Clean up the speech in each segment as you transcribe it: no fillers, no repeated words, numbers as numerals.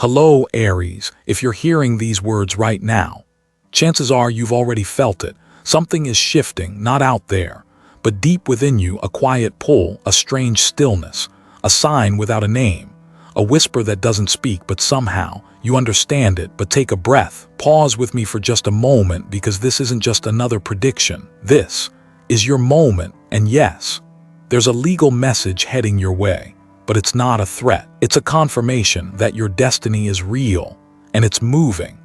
Hello, Aries. If you're hearing these words right now, chances are you've already felt it. Something is shifting, not out there, but deep within you, a quiet pull, a strange stillness, a sign without a name, a whisper that doesn't speak, but somehow you understand it. But take a breath. Pause with me for just a moment, because this isn't just another prediction. This is your moment, and yes, there's a legal message heading your way. But it's not a threat. It's a confirmation that your destiny is real, and it's moving.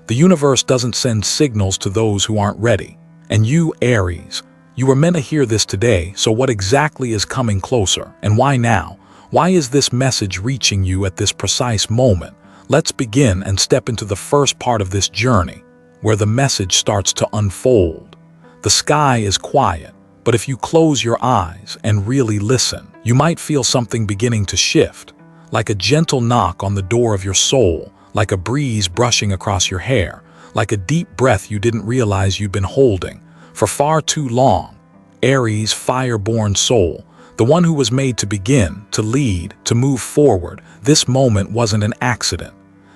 The universe doesn't send signals to those who aren't ready. And you, Aries, you were meant to hear this today. So what exactly is coming closer, and why now? Why is this message reaching you at this precise moment? Let's begin and step into the first part of this journey, where the message starts to unfold. The sky is quiet, but if you close your eyes and really listen, you might feel something beginning to shift, like a gentle knock on the door of your soul, like a breeze brushing across your hair, like a deep breath you didn't realize you'd been holding for far too long. Aries, fire-born soul, the one who was made to begin, to lead, to move forward. This moment wasn't an accident.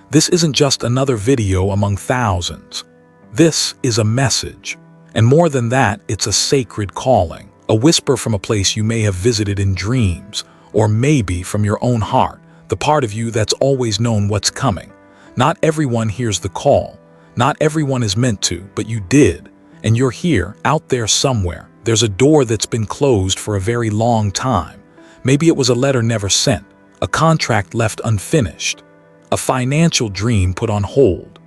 This isn't just another video among thousands. This is a message. And more than that, it's a sacred calling, a whisper from a place you may have visited in dreams, or maybe from your own heart, the part of you that's always known what's coming. Not everyone hears the call. Not everyone is meant to, but you did. And you're here, out there somewhere. There's a door that's been closed for a very long time. Maybe it was a letter never sent, a contract left unfinished, a financial dream put on hold,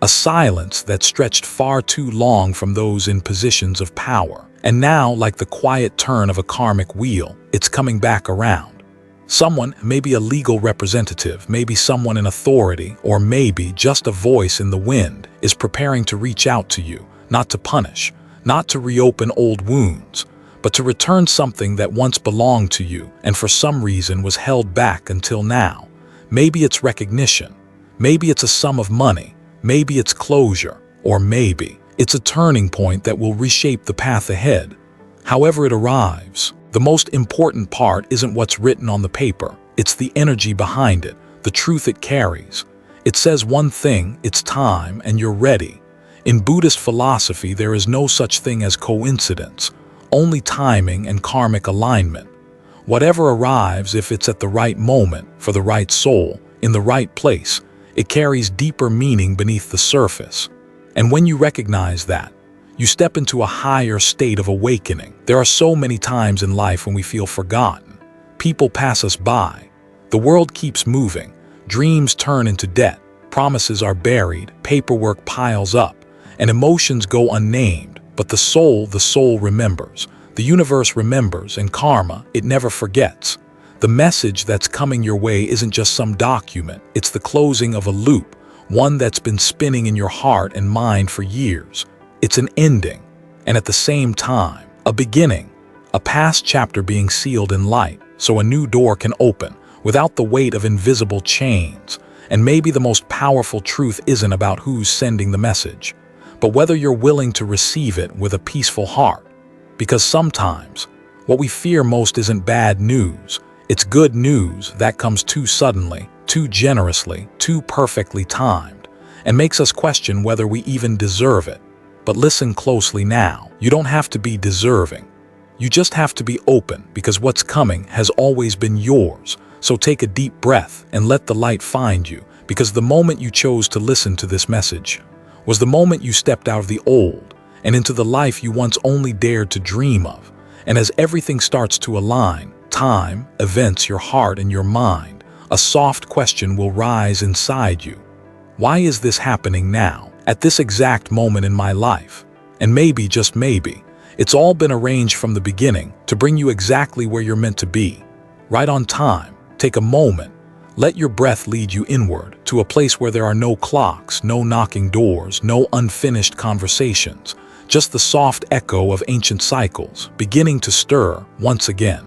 a silence that stretched far too long from those in positions of power. And now, like the quiet turn of a karmic wheel, it's coming back around. Someone, maybe a legal representative, maybe someone in authority, or maybe just a voice in the wind, is preparing to reach out to you, not to punish, not to reopen old wounds, but to return something that once belonged to you and for some reason was held back until now. Maybe it's recognition, maybe it's a sum of money, maybe it's closure, or maybe it's a turning point that will reshape the path ahead. However it arrives, the most important part isn't what's written on the paper. It's the energy behind it, the truth it carries. It says one thing: it's time and you're ready. In Buddhist philosophy, there is no such thing as coincidence, only timing and karmic alignment. Whatever arrives, if it's at the right moment, for the right soul, in the right place, it carries deeper meaning beneath the surface. And when you recognize that, you step into a higher state of awakening. There are so many times in life when we feel forgotten. People pass us by. The world keeps moving. Dreams turn into debt. Promises are buried. Paperwork piles up. And emotions go unnamed. But the soul remembers. The universe remembers, and karma, it never forgets. The message that's coming your way isn't just some document. It's the closing of a loop, one that's been spinning in your heart and mind for years. It's an ending, and at the same time, a beginning, a past chapter being sealed in light, so a new door can open without the weight of invisible chains. And maybe the most powerful truth isn't about who's sending the message, but whether you're willing to receive it with a peaceful heart. Because sometimes, what we fear most isn't bad news. It's good news that comes too suddenly, too generously, too perfectly timed, and makes us question whether we even deserve it. But listen closely now. You don't have to be deserving. You just have to be open, because what's coming has always been yours. So take a deep breath and let the light find you, because the moment you chose to listen to this message was the moment you stepped out of the old and into the life you once only dared to dream of. And as everything starts to align, time, events, your heart, and your mind, a soft question will rise inside you. Why is this happening now, at this exact moment in my life? And maybe, just maybe, it's all been arranged from the beginning to bring you exactly where you're meant to be. Right on time. Take a moment. Let your breath lead you inward to a place where there are no clocks, no knocking doors, no unfinished conversations, just the soft echo of ancient cycles beginning to stir once again.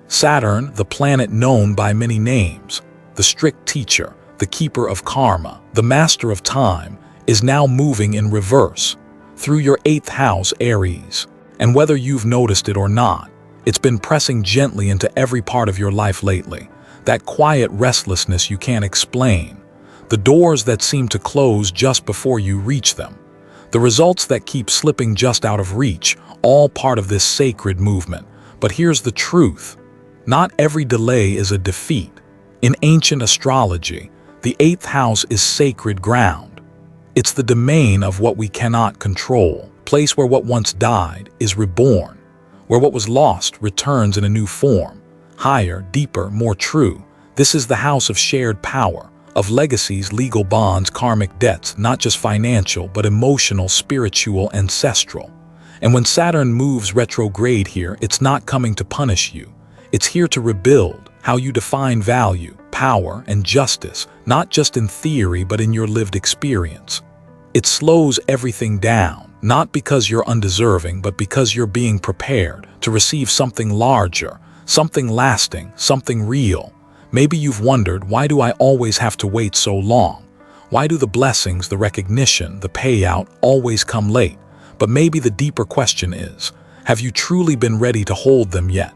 Saturn, the planet known by many names, the strict teacher, the keeper of karma, the master of time, is now moving in reverse through your 8th house, Aries. And whether you've noticed it or not, it's been pressing gently into every part of your life lately. That quiet restlessness you can't explain, The doors that seem to close just before you reach them. The results that keep slipping just out of reach, all part of this sacred movement. But here's the truth. Not every delay is a defeat. In ancient astrology, the 8th house is sacred ground. It's the domain of what we cannot control, place where what once died is reborn, where what was lost returns in a new form, higher, deeper, more true. This is the house of shared power, of legacies, legal bonds, karmic debts, not just financial, but emotional, spiritual, ancestral. And when Saturn moves retrograde here, it's not coming to punish you. It's here to rebuild how you define value, power, and justice, not just in theory, but in your lived experience. It slows everything down, not because you're undeserving, but because you're being prepared to receive something larger, something lasting, something real. Maybe you've wondered, why do I always have to wait so long? Why do the blessings, the recognition, the payout always come late? But maybe the deeper question is, have you truly been ready to hold them yet?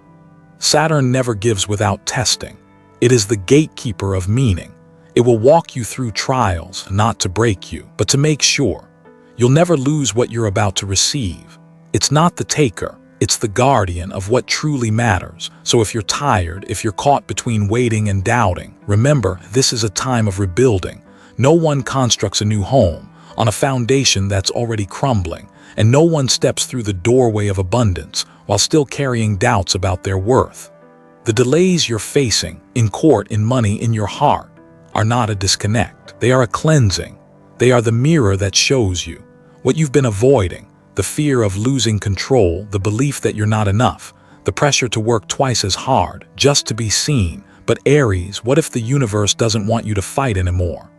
Saturn never gives without testing. It is the gatekeeper of meaning. It will walk you through trials, not to break you, but to make sure. You'll never lose what you're about to receive. It's not the taker. It's the guardian of what truly matters. So if you're tired, if you're caught between waiting and doubting, remember, this is a time of rebuilding. No one constructs a new home on a foundation that's already crumbling, and no one steps through the doorway of abundance while still carrying doubts about their worth. The delays you're facing, in court, in money, in your heart, are not a disconnect. They are a cleansing. They are the mirror that shows you what you've been avoiding. The fear of losing control, the belief that you're not enough, the pressure to work twice as hard just to be seen. But Aries, what if the universe doesn't want you to fight anymore?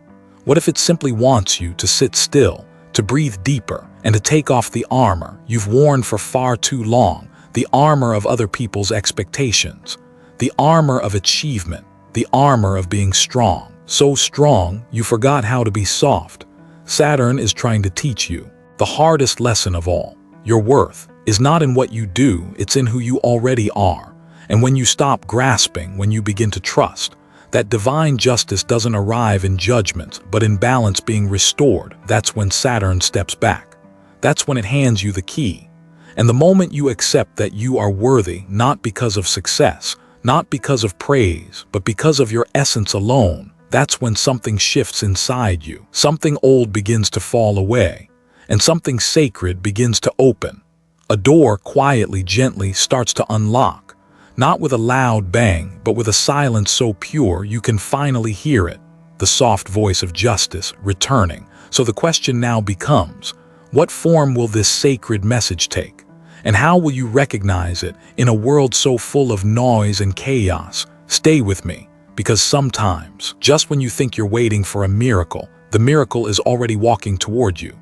What if it simply wants you to sit still, to breathe deeper, and to take off the armor you've worn for far too long, the armor of other people's expectations, the armor of achievement, the armor of being strong, so strong you forgot how to be soft? Saturn is trying to teach you the hardest lesson of all. Your worth is not in what you do, it's in who you already are. And when you stop grasping, when you begin to trust, that divine justice doesn't arrive in judgment, but in balance being restored, that's when Saturn steps back. That's when it hands you the key. And the moment you accept that you are worthy, not because of success, not because of praise, but because of your essence alone, that's when something shifts inside you. Something old begins to fall away, and something sacred begins to open. A door quietly, gently starts to unlock, not with a loud bang, but with a silence so pure you can finally hear it, the soft voice of justice returning. So the question now becomes, what form will this sacred message take? And how will you recognize it in a world so full of noise and chaos? Stay with me, because sometimes, just when you think you're waiting for a miracle, the miracle is already walking toward you.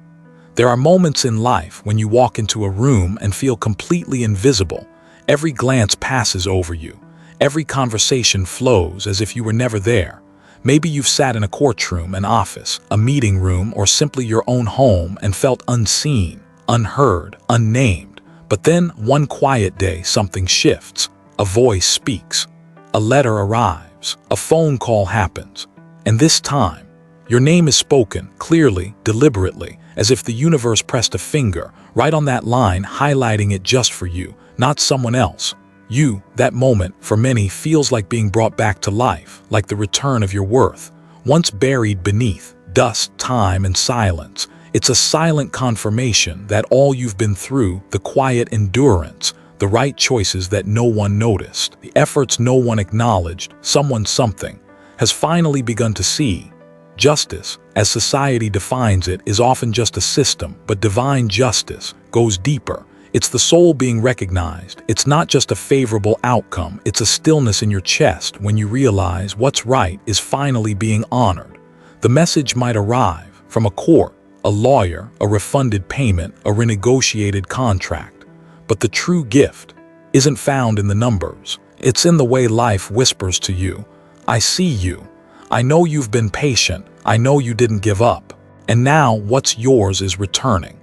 There are moments in life when you walk into a room and feel completely invisible. Every glance passes over you. Every conversation flows as if you were never there. Maybe you've sat in a courtroom, an office, a meeting room, or simply your own home and felt unseen, unheard, unnamed. But then, one quiet day, something shifts. A voice speaks. A letter arrives. A phone call happens. And this time, your name is spoken, clearly, deliberately, as if the universe pressed a finger right on that line, highlighting it just for you, not someone else. You, that moment, for many, feels like being brought back to life, like the return of your worth, once buried beneath dust, time, and silence. It's a silent confirmation that all you've been through, the quiet endurance, the right choices that no one noticed, the efforts no one acknowledged, something, has finally begun to see. Justice, as society defines it, is often just a system, but divine justice goes deeper. It's the soul being recognized. It's not just a favorable outcome, it's a stillness in your chest when you realize what's right is finally being honored. The message might arrive from a court, a lawyer, a refunded payment, a renegotiated contract. But the true gift isn't found in the numbers. It's in the way life whispers to you, I see you. I know you've been patient. I know you didn't give up. And now what's yours is returning.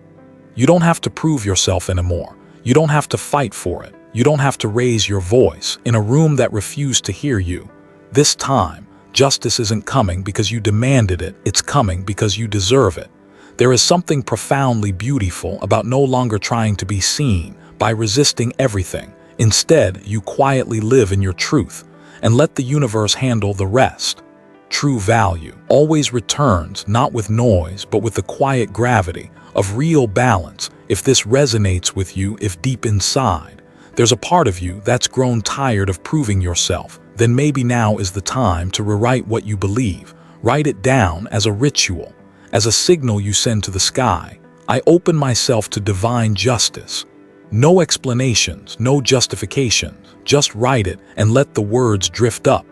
You don't have to prove yourself anymore. You don't have to fight for it. You don't have to raise your voice in a room that refused to hear you. This time, Justice isn't coming because you demanded it, it's coming because you deserve it. There is something profoundly beautiful about no longer trying to be seen by resisting everything. Instead, you quietly live in your truth and let the universe handle the rest. True value always returns not with noise but with the quiet gravity of real balance. If this resonates with you, if deep inside there's a part of you that's grown tired of proving yourself, then maybe now is the time to rewrite what you believe. Write it down as a ritual, as a signal you send to the sky. I open myself to divine justice. No explanations, no justifications, just write it and let the words drift up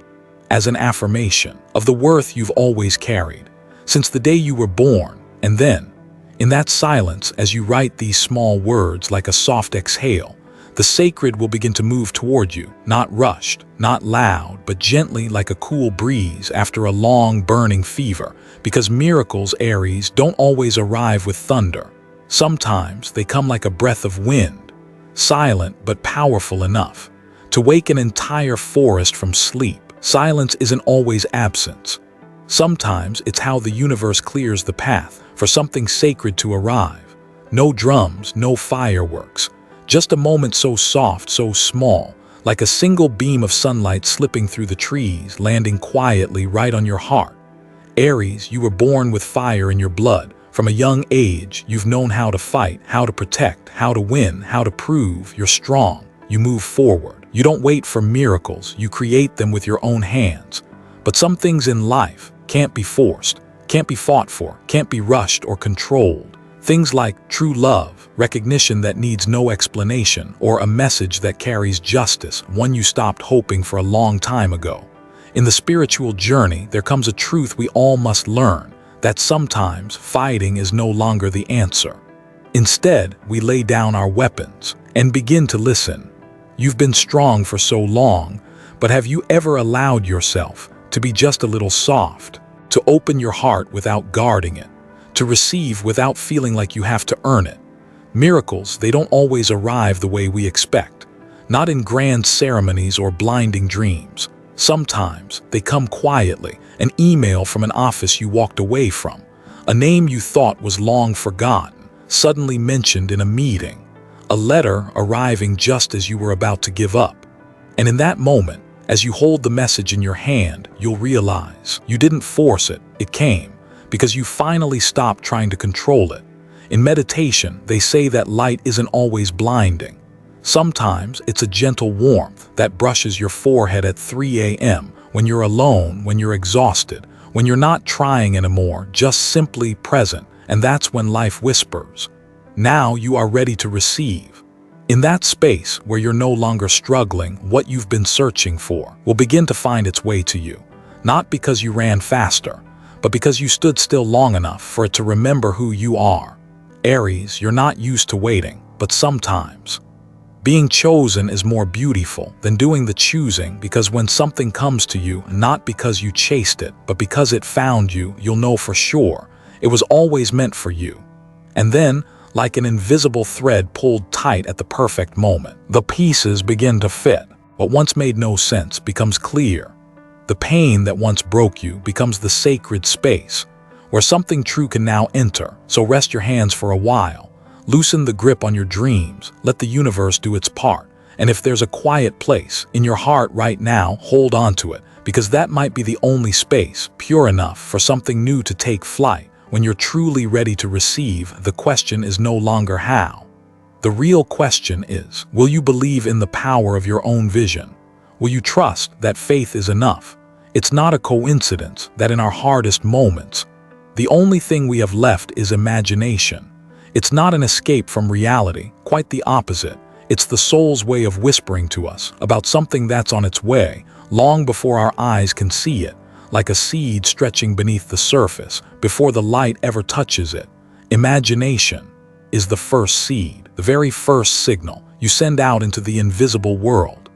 as an affirmation of the worth you've always carried since the day you were born. And then, in that silence, as you write these small words like a soft exhale, the sacred will begin to move toward you, not rushed, not loud, but gently like a cool breeze after a long burning fever. Because miracles, Aries, don't always arrive with thunder. Sometimes they come like a breath of wind, silent but powerful enough to wake an entire forest from sleep. Silence isn't always absence. Sometimes it's how the universe clears the path for something sacred to arrive. No drums, no fireworks. Just a moment so soft, so small, like a single beam of sunlight slipping through the trees, landing quietly right on your heart. Aries, you were born with fire in your blood. From a young age, you've known how to fight, how to protect, how to win, how to prove you're strong. You move forward. You don't wait for miracles, you create them with your own hands. But some things in life can't be forced, can't be fought for, can't be rushed or controlled. Things like true love, recognition that needs no explanation, or a message that carries justice, one you stopped hoping for a long time ago. In the spiritual journey, there comes a truth we all must learn, that sometimes fighting is no longer the answer. Instead, we lay down our weapons and begin to listen. You've been strong for so long, but have you ever allowed yourself to be just a little soft, to open your heart without guarding it, to receive without feeling like you have to earn it? Miracles, they don't always arrive the way we expect, not in grand ceremonies or blinding dreams. Sometimes they come quietly, an email from an office you walked away from, a name you thought was long forgotten, suddenly mentioned in a meeting, a letter arriving just as you were about to give up. And in that moment, as you hold the message in your hand, you'll realize you didn't force it, it came, because you finally stopped trying to control it. In meditation, they say that light isn't always blinding. Sometimes it's a gentle warmth that brushes your forehead at 3 a.m., when you're alone, when you're exhausted, when you're not trying anymore, just simply present, and that's when life whispers. Now you are ready to receive. In that space where you're no longer struggling, what you've been searching for will begin to find its way to you, not because you ran faster, but because you stood still long enough for it to remember who you are. Aries, you're not used to waiting, but sometimes being chosen is more beautiful than doing the choosing, because when something comes to you, not because you chased it, but because it found you, you'll know for sure it was always meant for you. And then, like an invisible thread pulled tight at the perfect moment, the pieces begin to fit. What once made no sense becomes clear. The pain that once broke you becomes the sacred space where something true can now enter. So rest your hands for a while. Loosen the grip on your dreams. Let the universe do its part. And if there's a quiet place in your heart right now, hold on to it, because that might be the only space pure enough for something new to take flight. When you're truly ready to receive, the question is no longer how. The real question is, will you believe in the power of your own vision? Will you trust that faith is enough? It's not a coincidence that in our hardest moments, the only thing we have left is imagination. It's not an escape from reality, quite the opposite. It's the soul's way of whispering to us about something that's on its way, long before our eyes can see it, like a seed stretching beneath the surface, before the light ever touches it. Imagination is the first seed, the very first signal you send out into the invisible world.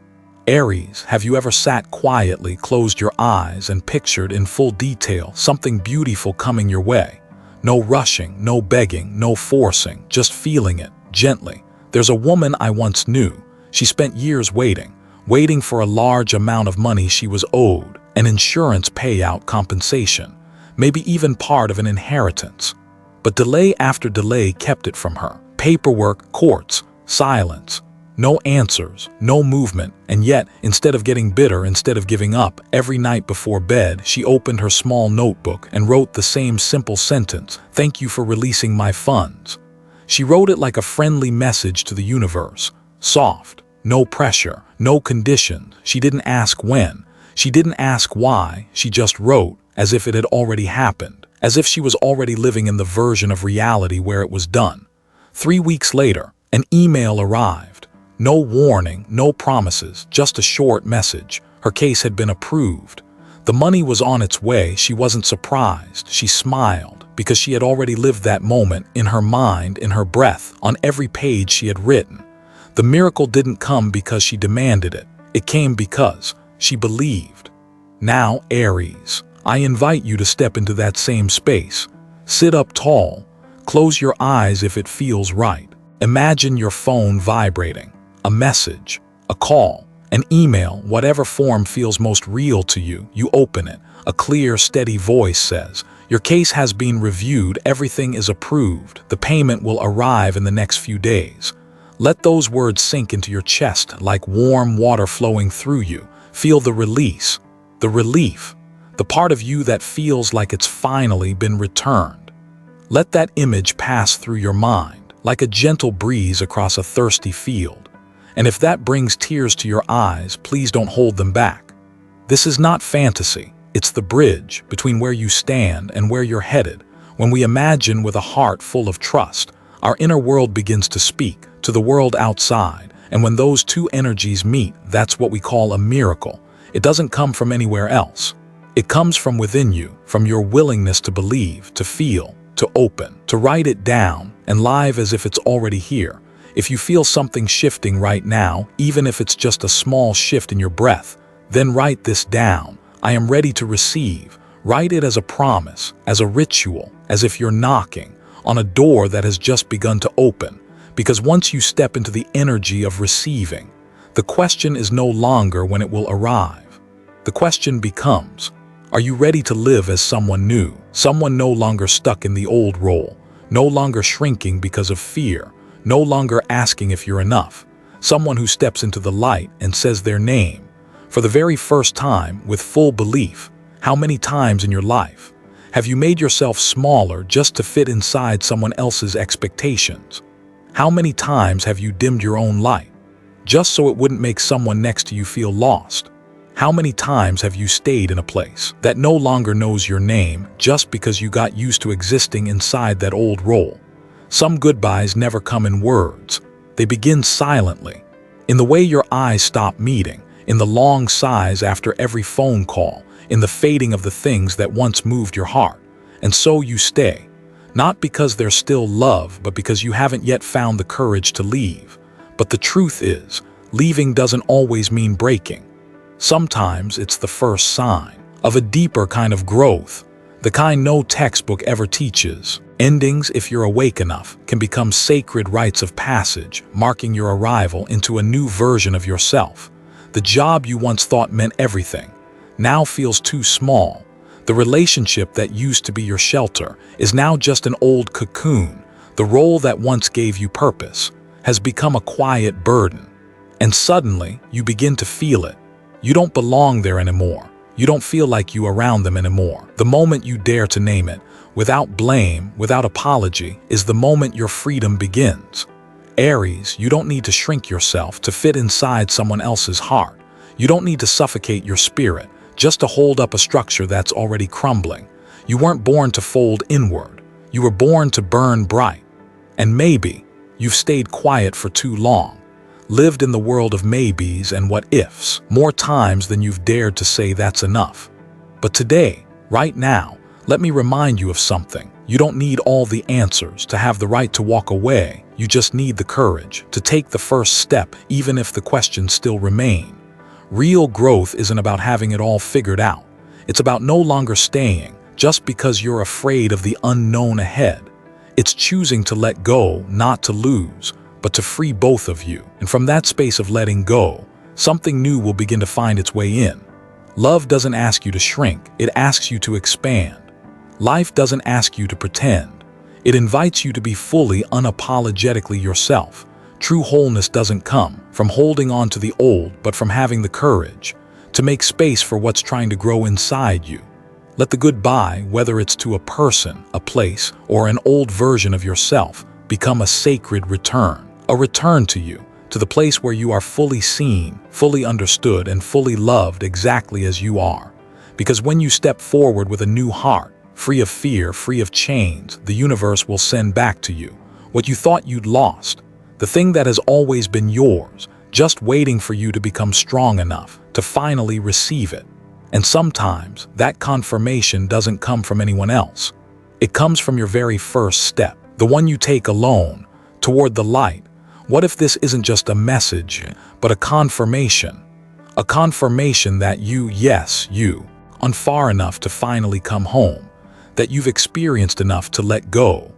Aries, have you ever sat quietly, closed your eyes, and pictured in full detail something beautiful coming your way? No rushing, no begging, no forcing, just feeling it, gently. There's a woman I once knew. She spent years waiting for a large amount of money she was owed, an insurance payout compensation, maybe even part of an inheritance. But delay after delay kept it from her. Paperwork, courts, silence. No answers, no movement, and yet, instead of getting bitter, instead of giving up, every night before bed, she opened her small notebook and wrote the same simple sentence, "Thank you for releasing my funds." She wrote it like a friendly message to the universe. Soft, no pressure, no conditions. She didn't ask when. She didn't ask why. She just wrote, as if it had already happened, as if she was already living in the version of reality where it was done. 3 weeks later, an email arrived. No warning, no promises, just a short message. Her case had been approved. The money was on its way. She wasn't surprised. She smiled, because she had already lived that moment in her mind, in her breath, on every page she had written. The miracle didn't come because she demanded it. It came because she believed. Now, Aries, I invite you to step into that same space. Sit up tall. Close your eyes if it feels right. Imagine your phone vibrating. A message, a call, an email, whatever form feels most real to you. You open it. A clear, steady voice says, "Your case has been reviewed. Everything is approved. The payment will arrive in the next few days." Let those words sink into your chest like warm water flowing through you. Feel the release, the relief, the part of you that feels like it's finally been returned. Let that image pass through your mind like a gentle breeze across a thirsty field. And if that brings tears to your eyes, please don't hold them back. This is not fantasy. It's the bridge between where you stand and where you're headed. When we imagine with a heart full of trust, our inner world begins to speak to the world outside. And when those two energies meet, that's what we call a miracle. It doesn't come from anywhere else. It comes from within you, from your willingness to believe, to feel, to open, to write it down and live as if it's already here. If you feel something shifting right now, even if it's just a small shift in your breath, then write this down. I am ready to receive. Write it as a promise, as a ritual, as if you're knocking on a door that has just begun to open. Because once you step into the energy of receiving, the question is no longer when it will arrive. The question becomes, are you ready to live as someone new, someone no longer stuck in the old role, no longer shrinking because of fear, no longer asking if you're enough, someone who steps into the light and says their name for the very first time with full belief? How many times in your life have you made yourself smaller just to fit inside someone else's expectations? How many times have you dimmed your own light just so it wouldn't make someone next to you feel lost? How many times have you stayed in a place that no longer knows your name just because you got used to existing inside that old role? Some goodbyes never come in words. They begin silently, in the way your eyes stop meeting, in the long sighs after every phone call, in the fading of the things that once moved your heart. And so you stay, not because there's still love, but because you haven't yet found the courage to leave. But the truth is, leaving doesn't always mean breaking. Sometimes it's the first sign of a deeper kind of growth, the kind no textbook ever teaches. Endings, if you're awake enough, can become sacred rites of passage, marking your arrival into a new version of yourself. The job you once thought meant everything now feels too small. The relationship that used to be your shelter is now just an old cocoon. The role that once gave you purpose has become a quiet burden. And suddenly, you begin to feel it. You don't belong there anymore. You don't feel like you are around them anymore. The moment you dare to name it, without blame, without apology, is the moment your freedom begins. Aries, you don't need to shrink yourself to fit inside someone else's heart. You don't need to suffocate your spirit just to hold up a structure that's already crumbling. You weren't born to fold inward. You were born to burn bright. And maybe you've stayed quiet for too long, lived in the world of maybes and what ifs more times than you've dared to say that's enough. But today, right now, let me remind you of something. You don't need all the answers to have the right to walk away. You just need the courage to take the first step, even if the questions still remain. Real growth isn't about having it all figured out. It's about no longer staying just because you're afraid of the unknown ahead. It's choosing to let go, not to lose, but to free both of you. And from that space of letting go, something new will begin to find its way in. Love doesn't ask you to shrink, it asks you to expand. Life doesn't ask you to pretend. It invites you to be fully, unapologetically yourself. True wholeness doesn't come from holding on to the old, but from having the courage to make space for what's trying to grow inside you. Let the goodbye, whether it's to a person, a place, or an old version of yourself, become a sacred return. A return to you, to the place where you are fully seen, fully understood, and fully loved exactly as you are. Because when you step forward with a new heart, free of fear, free of chains, the universe will send back to you what you thought you'd lost, the thing that has always been yours, just waiting for you to become strong enough to finally receive it. And sometimes that confirmation doesn't come from anyone else. It comes from your very first step, the one you take alone, toward the light. What if this isn't just a message, but a confirmation? A confirmation that you, yes, you, are far enough to finally come home, that you've experienced enough to let go,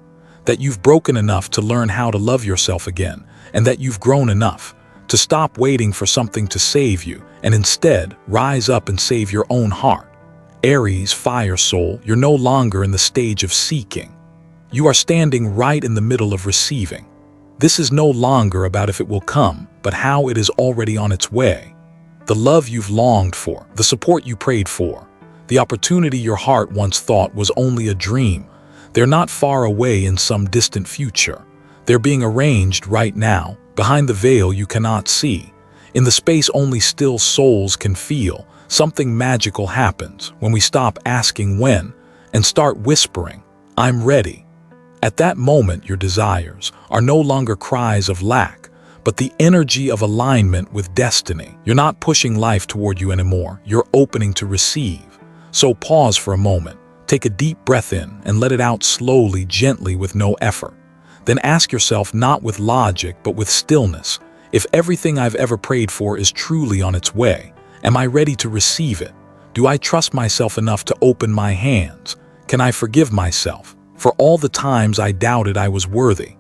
that you've broken enough to learn how to love yourself again, and that you've grown enough to stop waiting for something to save you and instead rise up and save your own heart. Aries, fire soul, you're no longer in the stage of seeking. You are standing right in the middle of receiving. This is no longer about if it will come, but how it is already on its way. The love you've longed for, the support you prayed for, the opportunity your heart once thought was only a dream, they're not far away in some distant future. They're being arranged right now, behind the veil you cannot see. In the space only still souls can feel, something magical happens when we stop asking when and start whispering, "I'm ready." At that moment, your desires are no longer cries of lack, but the energy of alignment with destiny. You're not pushing life toward you anymore, you're opening to receive. So pause for a moment, take a deep breath in and let it out slowly, gently, with no effort. Then ask yourself, not with logic, but with stillness, if everything I've ever prayed for is truly on its way, am I ready to receive it? Do I trust myself enough to open my hands? Can I forgive myself for all the times I doubted I was worthy?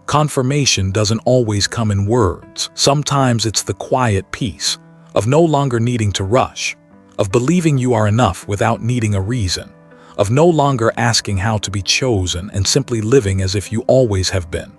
Confirmation doesn't always come in words. Sometimes it's the quiet peace of no longer needing to rush, of believing you are enough without needing a reason, of no longer asking how to be chosen and simply living as if you always have been.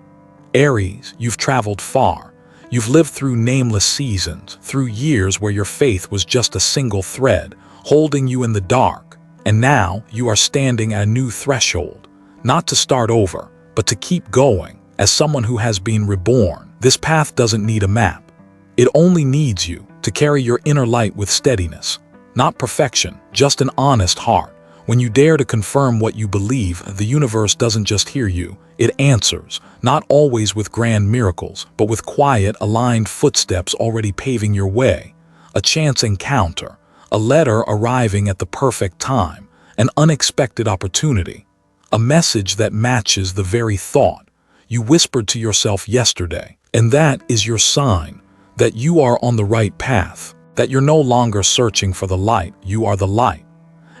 Aries, you've traveled far. You've lived through nameless seasons, through years where your faith was just a single thread, holding you in the dark. And now you are standing at a new threshold, not to start over, but to keep going. As someone who has been reborn, this path doesn't need a map. It only needs you to carry your inner light with steadiness. Not perfection, just an honest heart. When you dare to confirm what you believe, the universe doesn't just hear you, it answers, not always with grand miracles, but with quiet, aligned footsteps already paving your way. A chance encounter, a letter arriving at the perfect time, an unexpected opportunity, a message that matches the very thought you whispered to yourself yesterday. And that is your sign that you are on the right path, that you're no longer searching for the light, you are the light.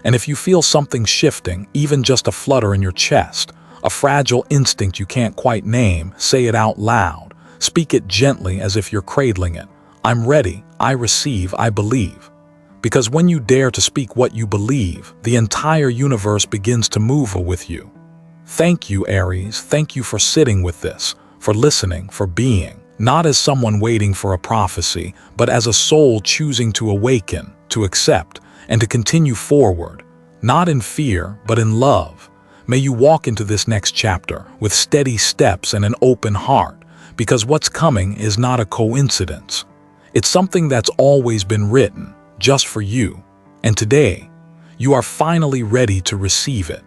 And if you feel something shifting, even just a flutter in your chest, a fragile instinct you can't quite name, say it out loud. Speak it gently as if you're cradling it. I'm ready, I receive, I believe. Because when you dare to speak what you believe, the entire universe begins to move with you. Thank you, Aries. Thank you for sitting with this, for listening, for being. Not as someone waiting for a prophecy, but as a soul choosing to awaken, to accept, and to continue forward. Not in fear, but in love. May you walk into this next chapter with steady steps and an open heart, because what's coming is not a coincidence. It's something that's always been written, just for you. And today, you are finally ready to receive it.